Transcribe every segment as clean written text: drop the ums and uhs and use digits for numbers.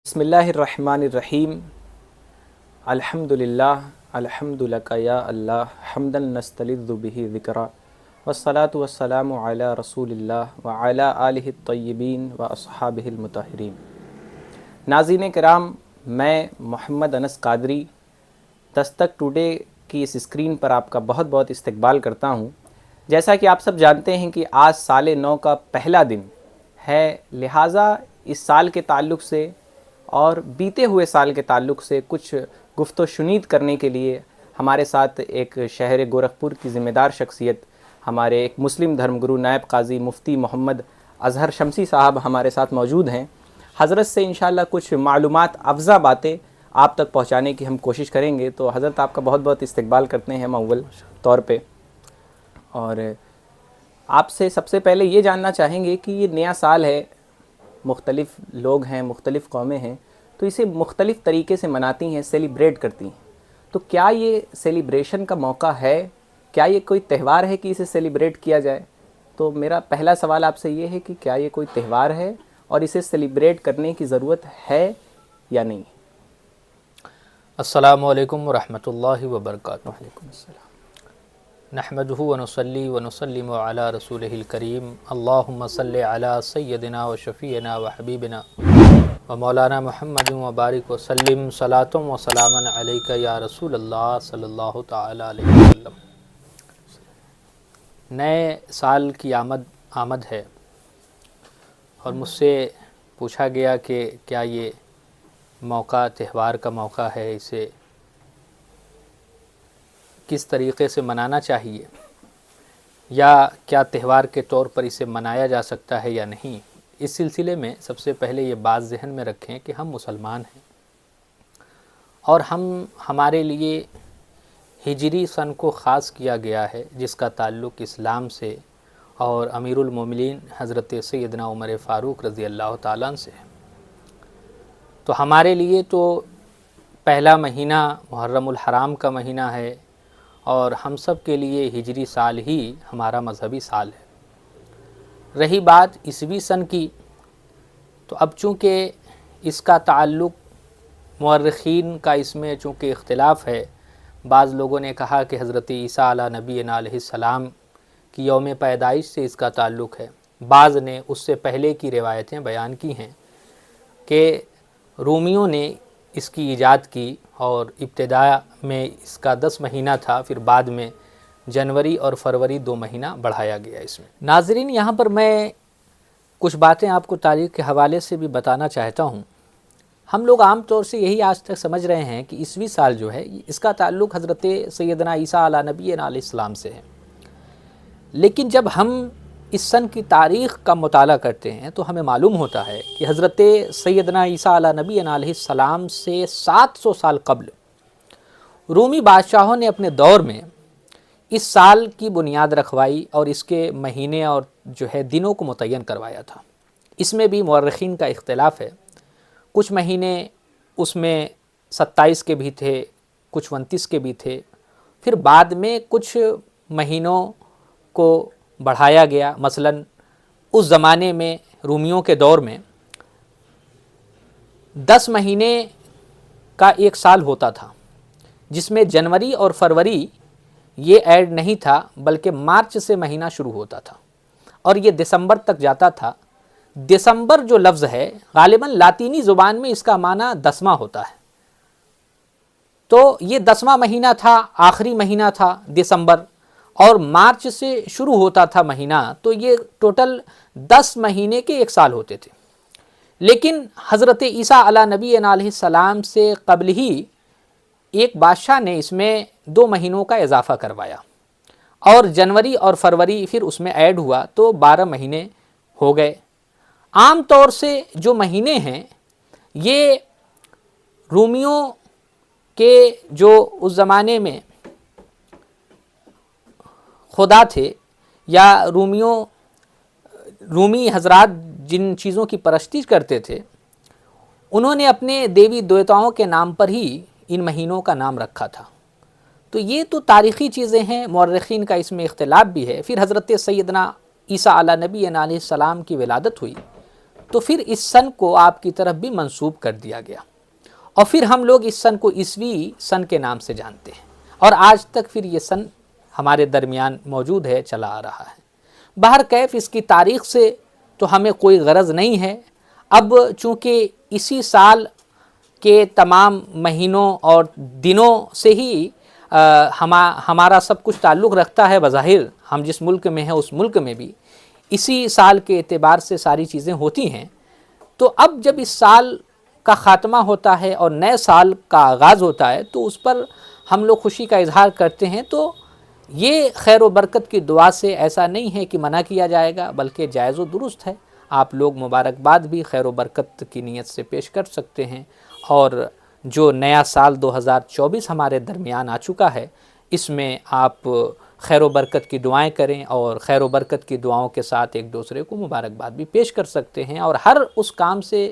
بسم اللہ الرحمن الرحیم الحمدللہ الحمد لک یا اللہ حمدا نستلذ بہ ذکرا والصلاة والسلام علی رسول اللہ وعلی آلہ الطیبین واصحابہ المطہرین۔ ناظرین کرام، میں محمد انس قادری دستک ٹوڈے کی اس اسکرین پر آپ کا بہت بہت استقبال کرتا ہوں۔ جیسا کہ آپ سب جانتے ہیں کہ آج سال نو کا پہلا دن ہے، لہٰذا اس سال کے تعلق سے اور بیتے ہوئے سال کے تعلق سے کچھ گفت و شنید کرنے کے لیے ہمارے ساتھ ایک شہر گورکھپور کی ذمہ دار شخصیت، ہمارے ایک مسلم دھرم گرو نائب قاضی مفتی محمد اظہر شمسی صاحب ہمارے ساتھ موجود ہیں۔ حضرت سے انشاءاللہ کچھ معلومات افزا باتیں آپ تک پہنچانے کی ہم کوشش کریں گے۔ تو حضرت آپ کا بہت بہت استقبال کرتے ہیں ہم اول طور پہ، اور آپ سے سب سے پہلے یہ جاننا چاہیں گے کہ یہ نیا سال ہے، مختلف لوگ ہیں، مختلف قومیں ہیں، تو اسے مختلف طریقے سے مناتی ہیں، سیلیبریٹ کرتی ہیں۔ تو کیا یہ سیلیبریشن کا موقع ہے؟ کیا یہ کوئی تہوار ہے کہ اسے سیلیبریٹ کیا جائے؟ تو میرا پہلا سوال آپ سے یہ ہے کہ کیا یہ کوئی تہوار ہے اور اسے سیلیبریٹ کرنے کی ضرورت ہے یا نہیں؟ السلام علیکم ورحمۃ اللہ وبرکاتہ۔ وعلیکم السلام۔ نحمدہ ونصلی ونسلم علی رسولہ الکریم، اللہم صلی علی سیدنا و شفیعنا و حبیبنا و مولانا محمد وبارک وسلم، صلاۃ و سلاما علیک یا رسول اللہ صلی اللہ تعالی علیہ وسلم۔ نئے سال کی آمد ہے، اور مجھ سے پوچھا گیا کہ کیا یہ موقع تہوار کا موقع ہے، اسے کس طریقے سے منانا چاہیے، یا کیا تہوار کے طور پر اسے منایا جا سکتا ہے یا نہیں۔ اس سلسلے میں سب سے پہلے یہ بات ذہن میں رکھیں کہ ہم مسلمان ہیں، اور ہمارے لیے ہجری سن کو خاص کیا گیا ہے، جس کا تعلق اسلام سے اور امیر المومنین حضرت سیدنا عمر فاروق رضی اللہ تعالیٰ عنہ سے ہے۔ تو ہمارے لیے تو پہلا مہینہ محرم الحرام کا مہینہ ہے، اور ہم سب کے لیے ہجری سال ہی ہمارا مذہبی سال ہے۔ رہی بات عیسوی سن کی، تو اب چونکہ اس کا تعلق مورخین کا اس میں چونکہ اختلاف ہے، بعض لوگوں نے کہا کہ حضرت عیسیٰ علیہ نبی علیہ السلام کی یوم پیدائش سے اس کا تعلق ہے، بعض نے اس سے پہلے کی روایتیں بیان کی ہیں کہ رومیوں نے اس کی ایجاد کی، اور ابتدا میں اس کا 10 مہینہ تھا، پھر بعد میں جنوری اور فروری 2 مہینہ بڑھایا گیا اس میں۔ ناظرین، یہاں پر میں کچھ باتیں آپ کو تاریخ کے حوالے سے بھی بتانا چاہتا ہوں۔ ہم لوگ عام طور سے یہی آج تک سمجھ رہے ہیں کہ عیسوی سال جو ہے اس کا تعلق حضرت سیدنا عیسیٰ علیہ نبی علیہ السلام سے ہے، لیکن جب ہم اس سن کی تاریخ کا مطالعہ کرتے ہیں تو ہمیں معلوم ہوتا ہے کہ حضرت سیدنا عیسیٰ علیہ نبی علیہ السلام سے 700 سال قبل رومی بادشاہوں نے اپنے دور میں اس سال کی بنیاد رکھوائی، اور اس کے مہینے اور جو ہے دنوں کو متعین کروایا تھا۔ اس میں بھی مورخین کا اختلاف ہے، کچھ مہینے اس میں 27 کے بھی تھے، کچھ 29 کے بھی تھے، پھر بعد میں کچھ مہینوں کو بڑھایا گیا۔ مثلا اس زمانے میں رومیوں کے دور میں 10 مہینے کا ایک سال ہوتا تھا، جس میں جنوری اور فروری یہ ایڈ نہیں تھا، بلکہ مارچ سے مہینہ شروع ہوتا تھا اور یہ دسمبر تک جاتا تھا۔ دسمبر جو لفظ ہے غالباً لاطینی زبان میں اس کا معنی 10واں ہوتا ہے، تو یہ 10واں مہینہ تھا، آخری مہینہ تھا دسمبر، اور مارچ سے شروع ہوتا تھا مہینہ، تو یہ ٹوٹل 10 مہینے کے ایک سال ہوتے تھے۔ لیکن حضرت عیسیٰ علیہ نبی علیہ السلام سے قبل ہی ایک بادشاہ نے اس میں 2 مہینوں کا اضافہ کروایا، اور جنوری اور فروری پھر اس میں ایڈ ہوا، تو 12 مہینے ہو گئے۔ عام طور سے جو مہینے ہیں یہ رومیوں کے جو اس زمانے میں خدا تھے، یا رومی حضرات جن چیزوں کی پرستش کرتے تھے، انہوں نے اپنے دیوی دیوتاؤں کے نام پر ہی ان مہینوں کا نام رکھا تھا۔ تو یہ تو تاریخی چیزیں ہیں، مورخین کا اس میں اختلاف بھی ہے۔ پھر حضرت سیدنا عیسیٰ علیہ نبی علیہ السلام کی ولادت ہوئی، تو پھر اس سن کو آپ کی طرف بھی منسوب کر دیا گیا، اور پھر ہم لوگ اس سن کو عیسوی سن کے نام سے جانتے ہیں، اور آج تک پھر یہ سن ہمارے درمیان موجود ہے، چلا آ رہا ہے۔ بہرکیف اس کی تاریخ سے تو ہمیں کوئی غرض نہیں ہے، اب چونکہ اسی سال کے تمام مہینوں اور دنوں سے ہی ہمارا سب کچھ تعلق رکھتا ہے، بظاہر ہم جس ملک میں ہیں اس ملک میں بھی اسی سال کے اعتبار سے ساری چیزیں ہوتی ہیں، تو اب جب اس سال کا خاتمہ ہوتا ہے اور نئے سال کا آغاز ہوتا ہے تو اس پر ہم لوگ خوشی کا اظہار کرتے ہیں، تو یہ خیر و برکت کی دعا سے ایسا نہیں ہے کہ منع کیا جائے گا، بلکہ جائز و درست ہے۔ آپ لوگ مبارکباد بھی خیر و برکت کی نیت سے پیش کر سکتے ہیں، اور جو نیا سال 2024 ہمارے درمیان آ چکا ہے، اس میں آپ خیر و برکت کی دعائیں کریں، اور خیر و برکت کی دعاؤں کے ساتھ ایک دوسرے کو مبارکباد بھی پیش کر سکتے ہیں، اور ہر اس کام سے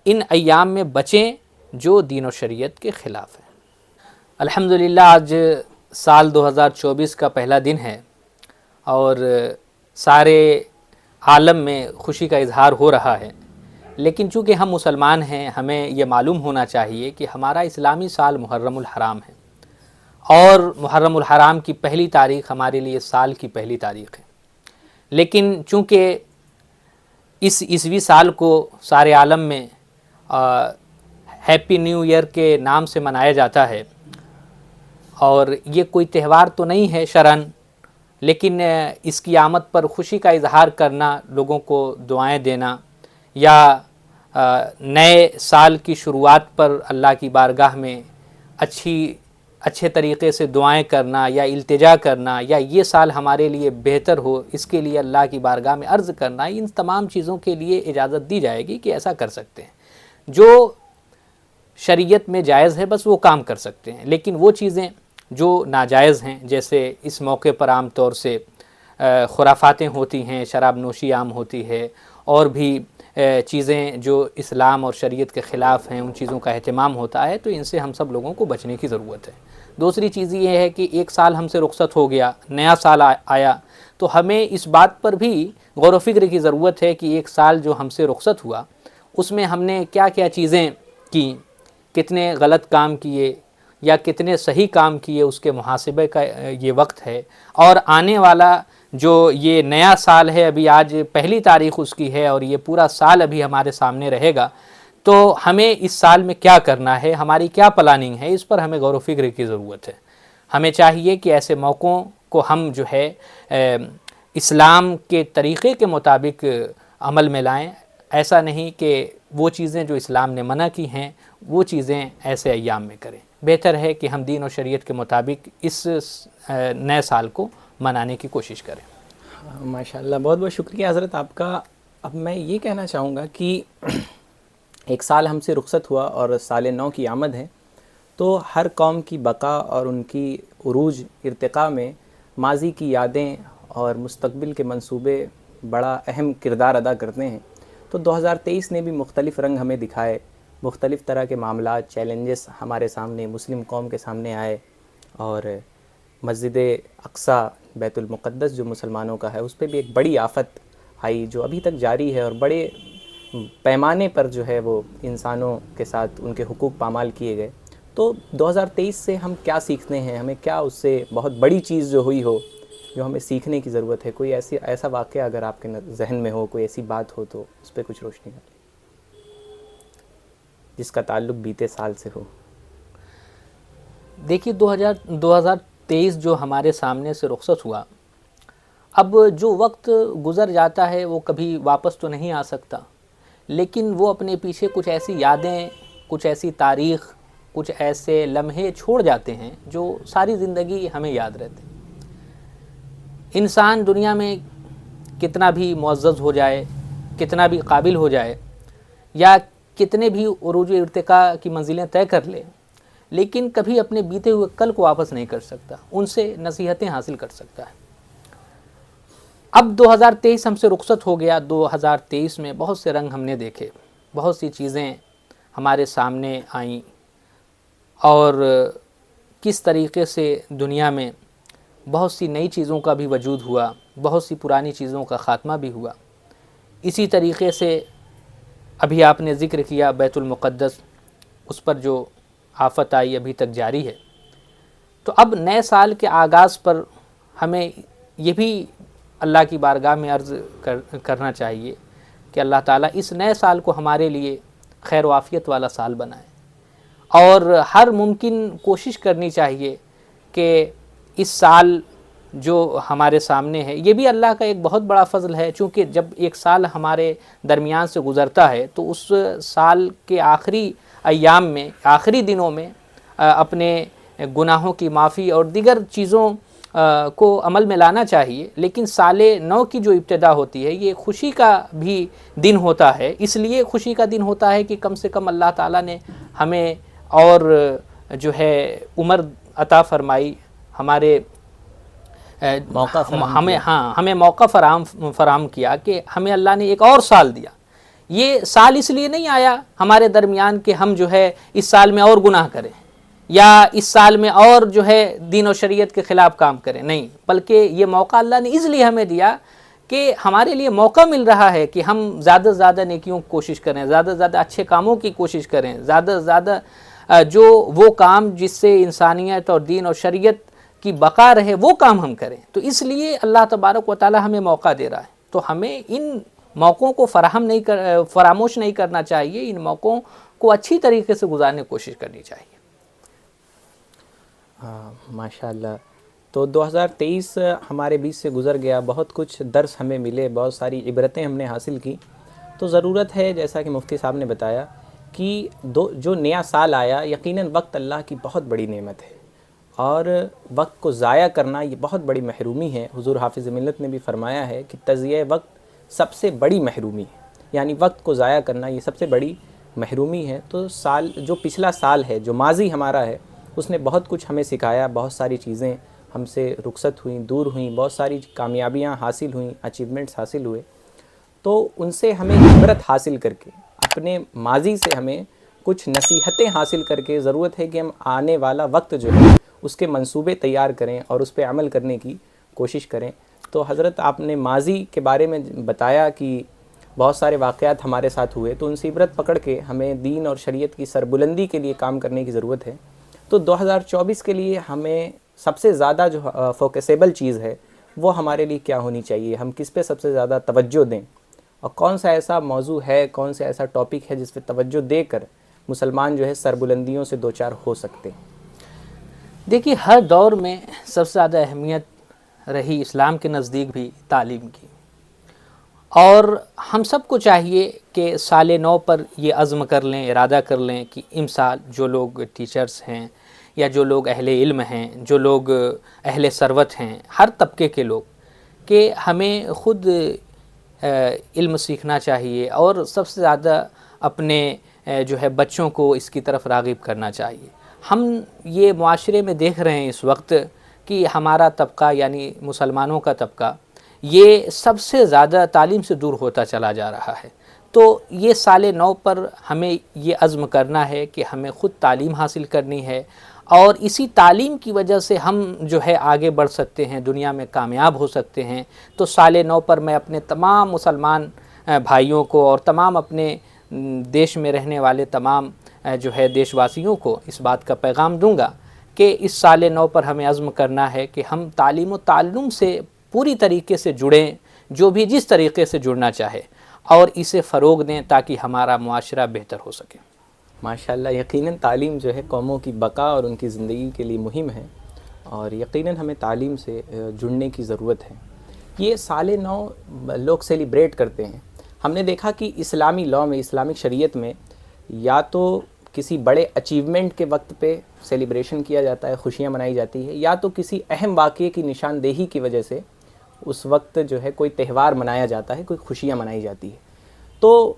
ان ایام میں بچیں جو دین و شریعت کے خلاف ہے۔ الحمدللہ آج سال 2024 کا پہلا دن ہے، اور سارے عالم میں خوشی کا اظہار ہو رہا ہے، لیکن چونکہ ہم مسلمان ہیں ہمیں یہ معلوم ہونا چاہیے کہ ہمارا اسلامی سال محرم الحرام ہے، اور محرم الحرام کی پہلی تاریخ ہمارے لیے سال کی پہلی تاریخ ہے، لیکن چونکہ اس عیسوی سال کو سارے عالم میں ہیپی نیو ایئر کے نام سے منایا جاتا ہے، اور یہ کوئی تہوار تو نہیں ہے شرعاً، لیکن اس کی آمد پر خوشی کا اظہار کرنا، لوگوں کو دعائیں دینا، یا نئے سال کی شروعات پر اللہ کی بارگاہ میں اچھے طریقے سے دعائیں کرنا یا التجا کرنا، یا یہ سال ہمارے لیے بہتر ہو اس کے لیے اللہ کی بارگاہ میں عرض کرنا، ان تمام چیزوں کے لیے اجازت دی جائے گی کہ ایسا کر سکتے ہیں۔ جو شریعت میں جائز ہے بس وہ کام کر سکتے ہیں، لیکن وہ چیزیں جو ناجائز ہیں، جیسے اس موقع پر عام طور سے خرافاتیں ہوتی ہیں، شراب نوشی عام ہوتی ہے، اور بھی چیزیں جو اسلام اور شریعت کے خلاف ہیں، ان چیزوں کا اہتمام ہوتا ہے، تو ان سے ہم سب لوگوں کو بچنے کی ضرورت ہے۔ دوسری چیز یہ ہے کہ ایک سال ہم سے رخصت ہو گیا، نیا سال آیا، تو ہمیں اس بات پر بھی غور و فکر کی ضرورت ہے کہ ایک سال جو ہم سے رخصت ہوا اس میں ہم نے کیا کیا چیزیں کی، کتنے غلط کام کیے یا کتنے صحیح کام کیے، اس کے محاسبے کا یہ وقت ہے، اور آنے والا جو یہ نیا سال ہے، ابھی آج پہلی تاریخ اس کی ہے، اور یہ پورا سال ابھی ہمارے سامنے رہے گا، تو ہمیں اس سال میں کیا کرنا ہے، ہماری کیا پلاننگ ہے، اس پر ہمیں غور و فکر کی ضرورت ہے۔ ہمیں چاہیے کہ ایسے موقعوں کو ہم جو ہے اسلام کے طریقے کے مطابق عمل میں لائیں، ایسا نہیں کہ وہ چیزیں جو اسلام نے منع کی ہیں وہ چیزیں ایسے ایام میں کریں۔ بہتر ہے کہ ہم دین و شریعت کے مطابق اس نئے سال کو منانے کی کوشش کریں۔ ماشاءاللہ، بہت بہت شکریہ حضرت آپ کا۔ اب میں یہ کہنا چاہوں گا کہ ایک سال ہم سے رخصت ہوا اور سال نو کی آمد ہے، تو ہر قوم کی بقا اور ان کی عروج ارتقاء میں ماضی کی یادیں اور مستقبل کے منصوبے بڑا اہم کردار ادا کرتے ہیں۔ تو 2023 نے بھی مختلف رنگ ہمیں دکھائے، مختلف طرح کے معاملات، چیلنجز ہمارے سامنے، مسلم قوم کے سامنے آئے، اور مسجد اقصیٰ بیت المقدس جو مسلمانوں کا ہے اس پہ بھی ایک بڑی آفت آئی جو ابھی تک جاری ہے، اور بڑے پیمانے پر جو ہے وہ انسانوں کے ساتھ ان کے حقوق پامال کیے گئے۔ تو 2023 سے ہم کیا سیکھتے ہیں، ہمیں کیا اس سے بہت بڑی چیز جو ہوئی ہو جو ہمیں سیکھنے کی ضرورت ہے؟ کوئی ایسا واقعہ اگر آپ کے ذہن میں ہو، کوئی ایسی بات ہو تو اس پہ کچھ روشنی ڈالیں جس کا تعلق بیتے سال سے ہو۔ دیکھیے 2023 جو ہمارے سامنے سے رخصت ہوا، اب جو وقت گزر جاتا ہے وہ کبھی واپس تو نہیں آ سکتا، لیکن وہ اپنے پیچھے کچھ ایسی یادیں، کچھ ایسی تاریخ، کچھ ایسے لمحے چھوڑ جاتے ہیں جو ساری زندگی ہمیں یاد رہتے ہیں۔ انسان دنیا میں کتنا بھی معزز ہو جائے، کتنا بھی قابل ہو جائے، یا کتنے بھی عروج و ارتقاء کی منزلیں طے کر لے، لیکن کبھی اپنے بیتے ہوئے کل کو واپس نہیں کر سکتا، ان سے نصیحتیں حاصل کر سکتا ہے۔ اب 2023 ہم سے رخصت ہو گیا، 2023 میں بہت سے رنگ ہم نے دیکھے، بہت سی چیزیں ہمارے سامنے آئیں، اور کس طریقے سے دنیا میں بہت سی نئی چیزوں کا بھی وجود ہوا، بہت سی پرانی چیزوں کا خاتمہ بھی ہوا۔ اسی طریقے سے ابھی آپ نے ذکر کیا بیت المقدس، اس پر جو آفت آئی ابھی تک جاری ہے، تو اب نئے سال کے آغاز پر ہمیں یہ بھی اللہ کی بارگاہ میں عرض کرنا چاہیے کہ اللہ تعالیٰ اس نئے سال کو ہمارے لیے خیر و عافیت والا سال بنائے، اور ہر ممکن کوشش کرنی چاہیے کہ اس سال جو ہمارے سامنے ہے یہ بھی اللہ کا ایک بہت بڑا فضل ہے، چونکہ جب ایک سال ہمارے درمیان سے گزرتا ہے تو اس سال کے آخری ایام میں، آخری دنوں میں اپنے گناہوں کی معافی اور دیگر چیزوں کو عمل میں لانا چاہیے، لیکن سال نو کی جو ابتدا ہوتی ہے یہ خوشی کا بھی دن ہوتا ہے، اس لیے خوشی کا دن ہوتا ہے کہ کم سے کم اللہ تعالیٰ نے ہمیں اور جو ہے عمر عطا فرمائی، ہمارے ہمیں موقع فراہم کیا کہ ہمیں اللہ نے ایک اور سال دیا۔ یہ سال اس لیے نہیں آیا ہمارے درمیان کہ ہم جو ہے اس سال میں اور گناہ کریں یا اس سال میں اور جو ہے دین و شریعت کے خلاف کام کریں، نہیں، بلکہ یہ موقع اللہ نے اس لیے ہمیں دیا کہ ہمارے لیے موقع مل رہا ہے کہ ہم زیادہ سے زیادہ نیکیوں کی کوشش کریں، زیادہ سے زیادہ اچھے کاموں کی کوشش کریں، زیادہ سے زیادہ جو وہ کام جس سے انسانیت اور دین اور شریعت کی بقا رہے وہ کام ہم کریں۔ تو اس لیے اللہ تبارک و تعالی ہمیں موقع دے رہا ہے، تو ہمیں ان موقعوں کو فراموش نہیں کرنا چاہیے، ان موقعوں کو اچھی طریقے سے گزارنے کی کوشش کرنی چاہیے۔ ماشاء اللہ۔ تو 2023 ہمارے بیچ سے گزر گیا، بہت کچھ درس ہمیں ملے، بہت ساری عبرتیں ہم نے حاصل کی۔ تو ضرورت ہے جیسا کہ مفتی صاحب نے بتایا کہ جو نیا سال آیا، یقیناً وقت اللہ کی بہت بڑی نعمت ہے، اور وقت کو ضائع کرنا یہ بہت بڑی محرومی ہے۔ حضور حافظ ملت نے بھی فرمایا ہے کہ تضییع وقت سب سے بڑی محرومی ہے، یعنی وقت کو ضائع کرنا یہ سب سے بڑی محرومی ہے۔ تو سال جو پچھلا سال ہے، جو ماضی ہمارا ہے، اس نے بہت کچھ ہمیں سکھایا، بہت ساری چیزیں ہم سے رخصت ہوئیں، دور ہوئیں، بہت ساری کامیابیاں حاصل ہوئیں، اچیومنٹس حاصل ہوئے۔ تو ان سے ہمیں عبرت حاصل کر کے، اپنے ماضی سے ہمیں کچھ نصیحتیں حاصل کر کے ضرورت ہے کہ ہم آنے والا وقت جو ہے اس کے منصوبے تیار کریں اور اس پہ عمل کرنے کی کوشش کریں۔ تو حضرت آپ نے ماضی کے بارے میں بتایا کہ بہت سارے واقعات ہمارے ساتھ ہوئے، تو ان سے عبرت پکڑ کے ہمیں دین اور شریعت کی سربلندی کے لیے کام کرنے کی ضرورت ہے۔ تو 2024 کے لیے ہمیں سب سے زیادہ جو فوکسیبل چیز ہے وہ ہمارے لیے کیا ہونی چاہیے؟ ہم کس پہ سب سے زیادہ توجہ دیں، اور کون سا ایسا موضوع ہے، کون سا ایسا ٹاپک ہے جس پہ توجہ دے کر مسلمان جو ہے سربلندیوں سے دوچار ہو سکتے ہیں؟ دیکھیے، ہر دور میں سب سے زیادہ اہمیت رہی اسلام کے نزدیک بھی تعلیم کی، اور ہم سب کو چاہیے کہ سال نو پر یہ عزم کر لیں، ارادہ کر لیں کہ امسال جو لوگ ٹیچرز ہیں یا جو لوگ اہل علم ہیں، جو لوگ اہل ثروت ہیں، ہر طبقے کے لوگ، کہ ہمیں خود علم سیکھنا چاہیے، اور سب سے زیادہ اپنے جو ہے بچوں کو اس کی طرف راغب کرنا چاہیے۔ ہم یہ معاشرے میں دیکھ رہے ہیں اس وقت کہ ہمارا طبقہ یعنی مسلمانوں کا طبقہ یہ سب سے زیادہ تعلیم سے دور ہوتا چلا جا رہا ہے۔ تو یہ سال نو پر ہمیں یہ عزم کرنا ہے کہ ہمیں خود تعلیم حاصل کرنی ہے، اور اسی تعلیم کی وجہ سے ہم جو ہے آگے بڑھ سکتے ہیں، دنیا میں کامیاب ہو سکتے ہیں۔ تو سال نو پر میں اپنے تمام مسلمان بھائیوں کو اور تمام اپنے دیش میں رہنے والے تمام جو ہے دیش واسیوں کو اس بات کا پیغام دوں گا کہ اس سال نو پر ہمیں عزم کرنا ہے کہ ہم تعلیم و تعلم سے پوری طریقے سے جڑیں، جو بھی جس طریقے سے جڑنا چاہے، اور اسے فروغ دیں تاکہ ہمارا معاشرہ بہتر ہو سکے۔ ماشاءاللہ، یقیناً تعلیم جو ہے قوموں کی بقا اور ان کی زندگی کے لیے مہم ہے، اور یقیناً ہمیں تعلیم سے جڑنے کی ضرورت ہے۔ یہ سال نو لوگ سیلیبریٹ کرتے ہیں۔ ہم نے دیکھا کہ اسلامی لاء میں، اسلامک شریعت میں، یا تو کسی بڑے اچیومنٹ کے وقت پہ سیلیبریشن کیا جاتا ہے، خوشیاں منائی جاتی ہے، یا تو کسی اہم واقعے کی نشاندہی کی وجہ سے اس وقت جو ہے کوئی تہوار منایا جاتا ہے، کوئی خوشیاں منائی جاتی ہے۔ تو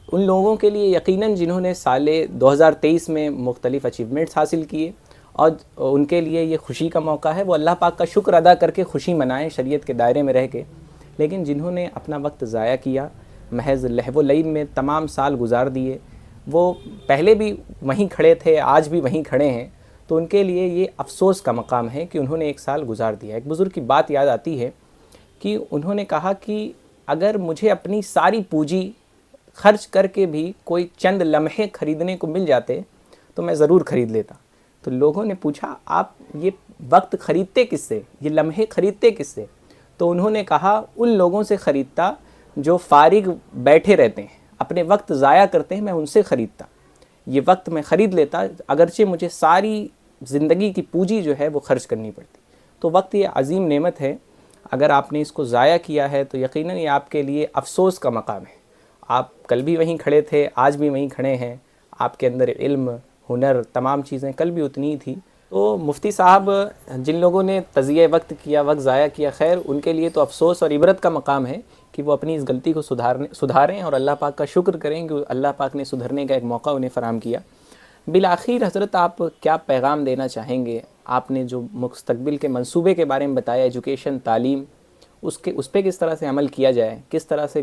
ان لوگوں کے لیے یقیناً جنہوں نے سال 2023 میں مختلف اچیومنٹس حاصل کیے، اور ان کے لیے یہ خوشی کا موقع ہے، وہ اللہ پاک کا شکر ادا کر کے خوشی منائیں شریعت کے دائرے میں رہ کے۔ لیکن جنہوں نے اپنا وقت ضائع کیا، محض لہو و لعب میں تمام سال گزار دیے، وہ پہلے بھی وہیں کھڑے تھے، آج بھی وہیں کھڑے ہیں، تو ان کے لیے یہ افسوس کا مقام ہے کہ انہوں نے ایک سال گزار دیا۔ ایک بزرگ کی بات یاد آتی ہے کہ انہوں نے کہا کہ اگر مجھے اپنی ساری پونجی خرچ کر کے بھی کوئی چند لمحے خریدنے کو مل جاتے تو میں ضرور خرید لیتا۔ تو لوگوں نے پوچھا آپ یہ وقت خریدتے کس سے، یہ لمحے خریدتے کس سے؟ تو انہوں نے کہا ان لوگوں سے خریدتا جو فارغ بیٹھے رہتے ہیں، اپنے وقت ضائع کرتے ہیں، میں ان سے خریدتا، یہ وقت میں خرید لیتا اگرچہ مجھے ساری زندگی کی پونجی جو ہے وہ خرچ کرنی پڑتی۔ تو وقت یہ عظیم نعمت ہے، اگر آپ نے اس کو ضائع کیا ہے تو یقیناً یہ آپ کے لیے افسوس کا مقام ہے۔ آپ کل بھی وہیں کھڑے تھے، آج بھی وہیں کھڑے ہیں، آپ کے اندر علم، ہنر، تمام چیزیں کل بھی اتنی ہی تھی۔ تو مفتی صاحب جن لوگوں نے تضییع وقت کیا، وقت ضائع کیا، خیر ان کے لیے تو افسوس اور عبرت کا مقام ہے کہ وہ اپنی اس غلطی کو سدھاریں اور اللہ پاک کا شکر کریں کہ اللہ پاک نے سدھرنے کا ایک موقع انہیں فراہم کیا۔ بالآخر حضرت آپ کیا پیغام دینا چاہیں گے؟ آپ نے جو مستقبل کے منصوبے کے بارے میں بتایا، ایجوکیشن، تعلیم، اس پہ کس طرح سے عمل کیا جائے، کس طرح سے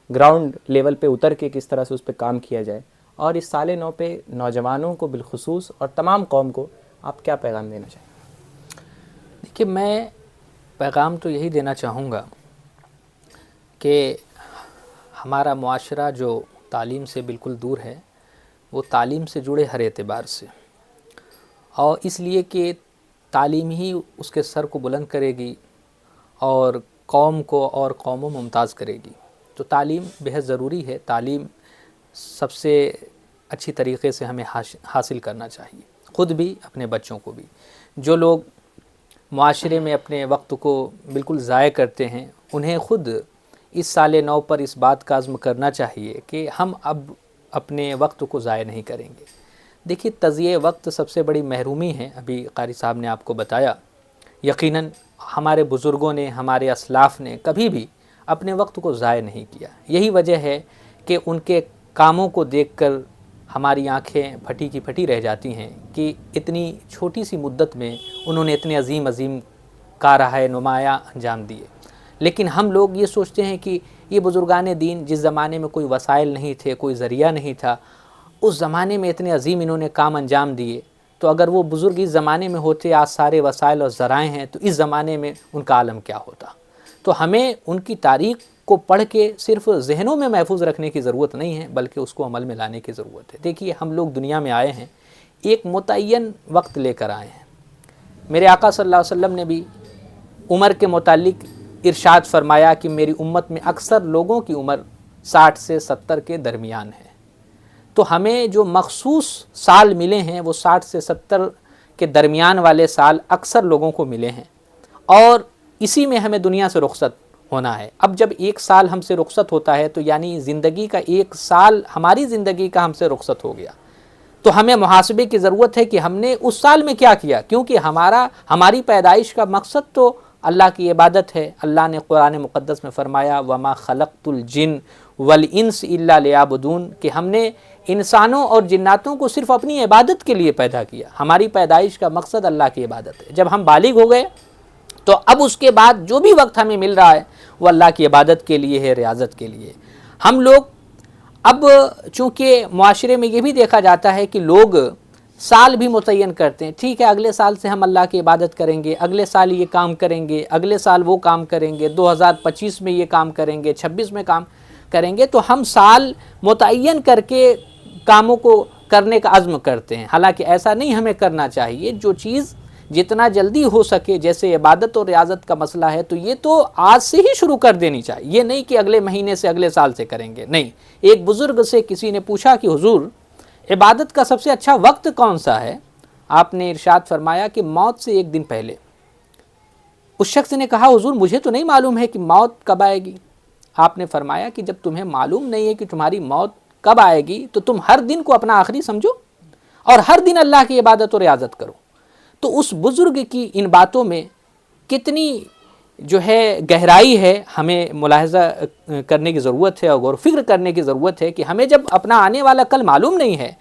گراؤنڈ لیول پہ اتر کے کس طرح سے اس پہ کام کیا جائے، اور اس سال نو پہ نوجوانوں کو بالخصوص اور تمام قوم کو آپ کیا پیغام دینا چاہیں گے؟ دیکھیے، میں پیغام تو یہی دینا چاہوں گا کہ ہمارا معاشرہ جو تعلیم سے بالکل دور ہے، وہ تعلیم سے جڑے ہر اعتبار سے، اور اس لیے کہ تعلیم ہی اس کے سر کو بلند کرے گی اور قوم کو اور قوموں ممتاز کرے گی۔ تو تعلیم بہت ضروری ہے، تعلیم سب سے اچھی طریقے سے ہمیں حاصل کرنا چاہیے، خود بھی، اپنے بچوں کو بھی۔ جو لوگ معاشرے میں اپنے وقت کو بالکل ضائع کرتے ہیں، انہیں خود اس سال نو پر اس بات کا عزم کرنا چاہیے کہ ہم اب اپنے وقت کو ضائع نہیں کریں گے۔ دیکھیے، تضییع وقت سب سے بڑی محرومی ہے، ابھی قاری صاحب نے آپ کو بتایا۔ یقیناً ہمارے بزرگوں نے، ہمارے اسلاف نے کبھی بھی اپنے وقت کو ضائع نہیں کیا۔ یہی وجہ ہے کہ ان کے کاموں کو دیکھ کر ہماری آنکھیں پھٹی کی پھٹی رہ جاتی ہیں کہ اتنی چھوٹی سی مدت میں انہوں نے اتنے عظیم کارہائے نمایاں انجام دیے۔ لیکن ہم لوگ یہ سوچتے ہیں کہ یہ بزرگان دین، جس زمانے میں کوئی وسائل نہیں تھے، کوئی ذریعہ نہیں تھا، اس زمانے میں اتنے عظیم انہوں نے کام انجام دیے، تو اگر وہ بزرگ اس زمانے میں ہوتے، آج سارے وسائل اور ذرائع ہیں، تو اس زمانے میں ان کا عالم کیا ہوتا۔ تو ہمیں ان کی تاریخ کو پڑھ کے صرف ذہنوں میں محفوظ رکھنے کی ضرورت نہیں ہے، بلکہ اس کو عمل میں لانے کی ضرورت ہے۔ دیکھیے، ہم لوگ دنیا میں آئے ہیں، ایک متعین وقت لے کر آئے ہیں۔ میرے آقا صلی اللہ علیہ وسلم نے بھی عمر کے متعلق ارشاد فرمایا کہ میری امت میں اکثر لوگوں کی عمر 60 سے 70 کے درمیان ہے۔ تو ہمیں جو مخصوص سال ملے ہیں وہ 60 سے 70 کے درمیان والے سال اکثر لوگوں کو ملے ہیں، اور اسی میں ہمیں دنیا سے رخصت ہونا ہے۔ اب جب ایک سال ہم سے رخصت ہوتا ہے تو یعنی زندگی کا ایک سال ہماری زندگی کا ہم سے رخصت ہو گیا، تو ہمیں محاسبے کی ضرورت ہے کہ ہم نے اس سال میں کیا کیا، کیونکہ ہماری پیدائش کا مقصد تو اللہ کی عبادت ہے۔ اللہ نے قرآن مقدس میں فرمایا وَمَا خَلَقْتُ الْجِنَّ وَالْإِنسَ إِلَّا لِيَعْبُدُونَ، کہ ہم نے انسانوں اور جناتوں کو صرف اپنی عبادت کے لیے پیدا کیا۔ ہماری پیدائش کا مقصد اللہ کی عبادت ہے۔ جب ہم بالغ ہو گئے تو اب اس کے بعد جو بھی وقت ہمیں مل رہا ہے وہ اللہ کی عبادت کے لیے ہے، ریاضت کے لیے۔ ہم لوگ اب چونکہ معاشرے میں یہ بھی دیکھا جاتا ہے کہ لوگ سال بھی متعین کرتے ہیں، ٹھیک ہے اگلے سال سے ہم اللہ کی عبادت کریں گے، اگلے سال یہ کام کریں گے، اگلے سال وہ کام کریں گے، 2025 میں یہ کام کریں گے، 26 میں کام کریں گے۔ تو ہم سال متعین کر کے کاموں کو کرنے کا عزم کرتے ہیں، حالانکہ ایسا نہیں ہمیں کرنا چاہیے۔ جو چیز جتنا جلدی ہو سکے، جیسے عبادت اور ریاضت کا مسئلہ ہے، تو یہ تو آج سے ہی شروع کر دینی چاہیے، یہ نہیں کہ اگلے مہینے سے اگلے سال سے کریں گے، نہیں۔ ایک بزرگ سے کسی نے پوچھا کہ حضور عبادت کا سب سے اچھا وقت کون سا ہے؟ آپ نے ارشاد فرمایا کہ موت سے ایک دن پہلے۔ اس شخص نے کہا حضور مجھے تو نہیں معلوم ہے کہ موت کب آئے گی۔ آپ نے فرمایا کہ جب تمہیں معلوم نہیں ہے کہ تمہاری موت کب آئے گی تو تم ہر دن کو اپنا آخری سمجھو اور ہر دن اللہ کی عبادت اور ریاضت کرو۔ تو اس بزرگ کی ان باتوں میں کتنی جو ہے گہرائی ہے، ہمیں ملاحظہ کرنے کی ضرورت ہے اور غور و فکر کرنے کی ضرورت ہے کہ ہمیں جب اپنا آنے والا کل معلوم نہیں ہے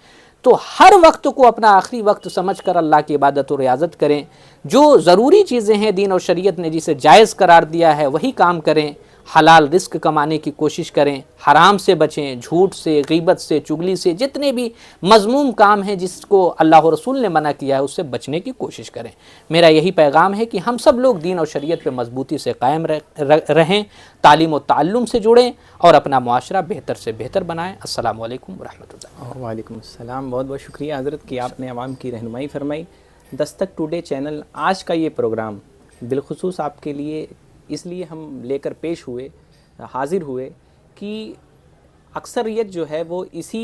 تو ہر وقت کو اپنا آخری وقت سمجھ کر اللہ کی عبادت و ریاضت کریں۔ جو ضروری چیزیں ہیں دین اور شریعت نے جسے جائز قرار دیا ہے وہی کام کریں، حلال رزق کمانے کی کوشش کریں، حرام سے بچیں، جھوٹ سے، غیبت سے، چگلی سے، جتنے بھی مذموم کام ہیں جس کو اللہ و رسول نے منع کیا ہے اس سے بچنے کی کوشش کریں۔ میرا یہی پیغام ہے کہ ہم سب لوگ دین اور شریعت پہ مضبوطی سے قائم رہیں، تعلیم و تعلم سے جڑیں اور اپنا معاشرہ بہتر سے بہتر بنائیں۔ السلام علیکم ورحمۃ اللہ۔ وعلیکم السلام، بہت بہت شکریہ حضرت کہ آپ نے عوام کی رہنمائی فرمائی۔ دستک ٹوڈے چینل آج کا یہ پروگرام بالخصوص آپ کے لیے اس لیے ہم لے کر پیش ہوئے، حاضر ہوئے کہ اکثریت جو ہے وہ اسی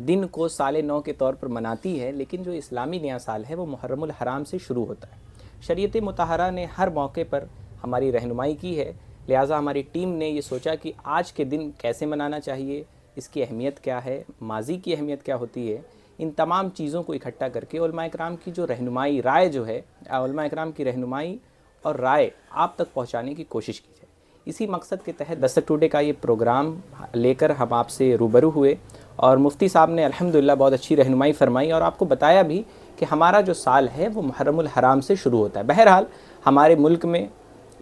دن کو سال نو کے طور پر مناتی ہے، لیکن جو اسلامی نیا سال ہے وہ محرم الحرام سے شروع ہوتا ہے۔ شریعت مطہرہ نے ہر موقع پر ہماری رہنمائی کی ہے، لہٰذا ہماری ٹیم نے یہ سوچا کہ آج کے دن کیسے منانا چاہیے، اس کی اہمیت کیا ہے، ماضی کی اہمیت کیا ہوتی ہے، ان تمام چیزوں کو اکٹھا کر کے علماء اکرام کی جو رہنمائی رائے جو ہے، علماء اکرام کی رہنمائی اور رائے آپ تک پہنچانے کی کوشش کی جائے۔ اسی مقصد کے تحت دستک ٹوڈے کا یہ پروگرام لے کر ہم آپ سے روبرو ہوئے اور مفتی صاحب نے الحمدللہ بہت اچھی رہنمائی فرمائی اور آپ کو بتایا بھی کہ ہمارا جو سال ہے وہ محرم الحرام سے شروع ہوتا ہے۔ بہرحال ہمارے ملک میں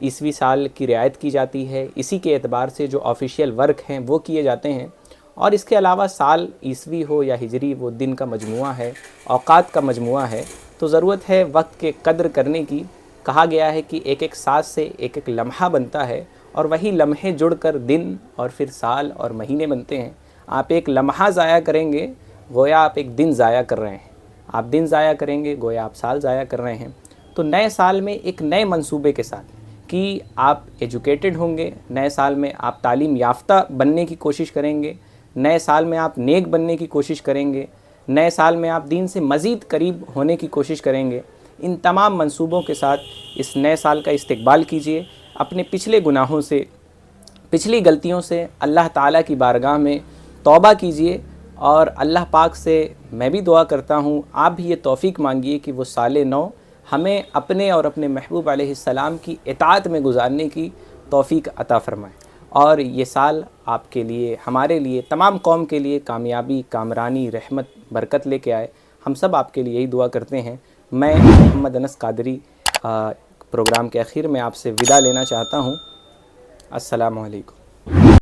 عیسوی سال کی رعایت کی جاتی ہے، اسی کے اعتبار سے جو آفیشیل ورک ہیں وہ کیے جاتے ہیں، اور اس کے علاوہ سال عیسوی ہو یا ہجری وہ دن کا مجموعہ ہے، اوقات کا مجموعہ ہے، تو ضرورت ہے وقت کے قدر کرنے کی۔ کہا گیا ہے کہ ایک ایک سانس سے ایک ایک لمحہ بنتا ہے اور وہی لمحے جڑ کر دن اور پھر سال اور مہینے بنتے ہیں۔ آپ ایک لمحہ ضائع کریں گے گویا آپ ایک دن ضائع کر رہے ہیں، آپ دن ضائع کریں گے گویا آپ سال ضائع کر رہے ہیں۔ تو نئے سال میں ایک نئے منصوبے کے ساتھ کہ آپ ایجوکیٹڈ ہوں گے، نئے سال میں آپ تعلیم یافتہ بننے کی کوشش کریں گے، نئے سال میں آپ نیک بننے کی کوشش کریں گے، نئے سال میں آپ دین سے مزید قریب ہونے کی کوشش کریں گے۔ ان تمام منصوبوں کے ساتھ اس نئے سال کا استقبال کیجئے، اپنے پچھلے گناہوں سے، پچھلی غلطیوں سے اللہ تعالیٰ کی بارگاہ میں توبہ کیجئے، اور اللہ پاک سے میں بھی دعا کرتا ہوں، آپ بھی یہ توفیق مانگیے کہ وہ سال نو ہمیں اپنے اور اپنے محبوب علیہ السلام کی اطاعت میں گزارنے کی توفیق عطا فرمائے، اور یہ سال آپ کے لیے، ہمارے لیے، تمام قوم کے لیے کامیابی، کامرانی، رحمت، برکت لے کے آئے۔ ہم سب آپ کے لیے یہی دعا کرتے ہیں۔ میں محمد انس قادری پروگرام کے اخیر میں آپ سے وداع لینا چاہتا ہوں۔ السلام علیکم۔